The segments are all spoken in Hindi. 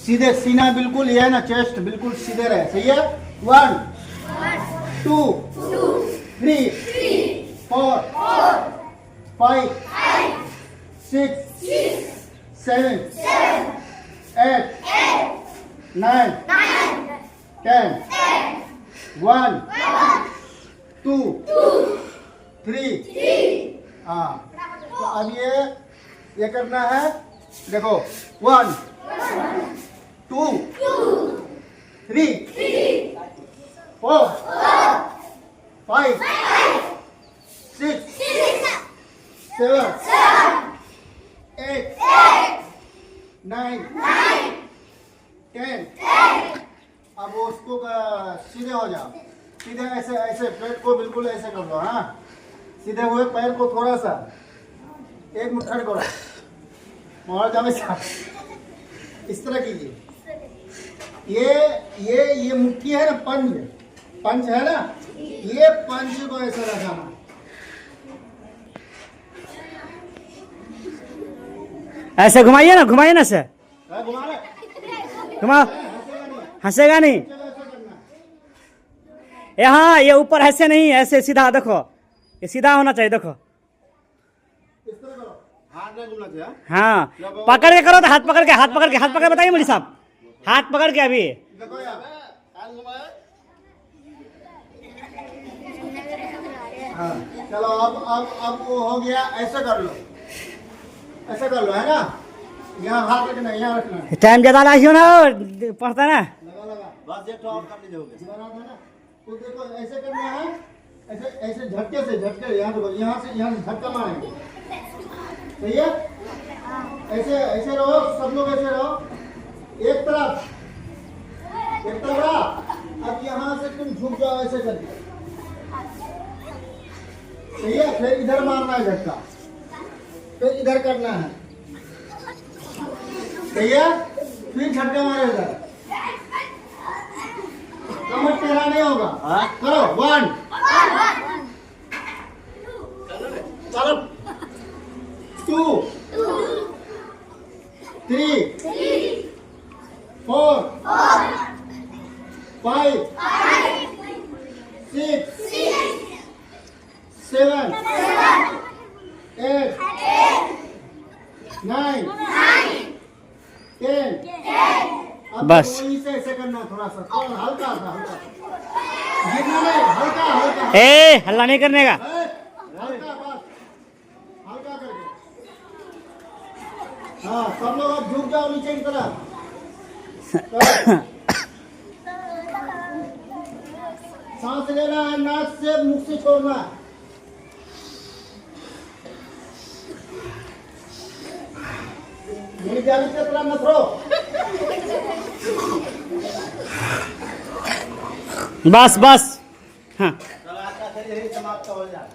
सीधे सीना बिल्कुल ये है ना, चेस्ट बिल्कुल सीधे रहे, सही है। 1 2 3 4 5 6 7 8 9 10 1 2 3। हाँ, तो अब ये करना है, देखो 1 2 3 4 5 6 7 8 9 10। अब उसको सीधे हो जाओ, सीधे ऐसे ऐसे पेट को बिल्कुल ऐसे कर दो। हाँ, सीधे हुए पैर को थोड़ा सा एक मुट्ठी करो और जामे इस तरह कीजिए। ये मुट्ठी है ना, पंच है ना, ये पंच को ऐसा लगाना। ऐसे घुमाइए ना सर, घुमा रहे, घुमाओ, हंसेगा नहीं। यहाँ ये ऊपर ऐसे नहीं, ऐसे सीधा देखो, ये सीधा होना चाहिए, देखो। इस तरह करो, हाथ नहीं घूमना चाहिए। हाँ, पकड़ के करो, तो हाथ पकड़ के बताइए मोदी साहब, हाथ पकड़ के अभी। देखो यार, हाथ घुमाए। हाँ, चलो अब वो हो गया। ऐसे कर लो, है ना। यहाँ हाथ रखना, यहाँ रखना। टाइम ज्यादा लाइए ना, पढ़ता ना। लगा बस, एक और कर लीजिए, तो देखो ऐसे करना है, ऐसे झटके से यहाँ देखो, यहाँ से झटका मारेंगे, सही है। ऐसे रहो, सब लोग ऐसे रहो, एक तरफ रहा। अब यहाँ से तुम झुक जाओ ऐसे करके, सही है। फिर इधर मारना है झटका, फिर इधर करना है, सही है। फिर झटका मारे इधर, कमर टेढ़ा नहीं होगा। करो 1 चलो 2 3 4 5 6 7 8 9 10। बस। वहीं से ऐसे करना, थोड़ा सा हल्का गिरना नहीं, हल्का ए हल्ला नहीं करने का। हल्का, बस हल्का करके। हाँ, सब लोग अब झुक जाओ नीचे की तरफ। सांस लेना है, नाक से मुख से छोड़ना है। मेरी जाली की तरफ मत रहो। बस हाँ, समाप्त हो जाए,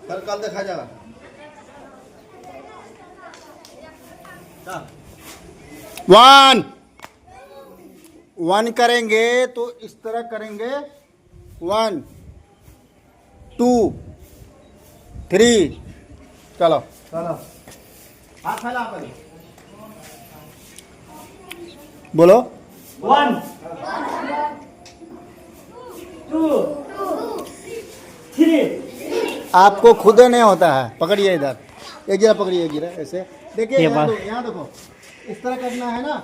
कल देखा जाएगा। 1 करेंगे तो इस तरह करेंगे, 1 2 3। चलो हाथ फैला पहले, बोलो 1 2 3। आपको खुद नहीं होता है। पकड़िए इधर, एक गिरा पकड़िए, गिरा ऐसे देखिए, यहाँ देखो, इस तरह करना है ना।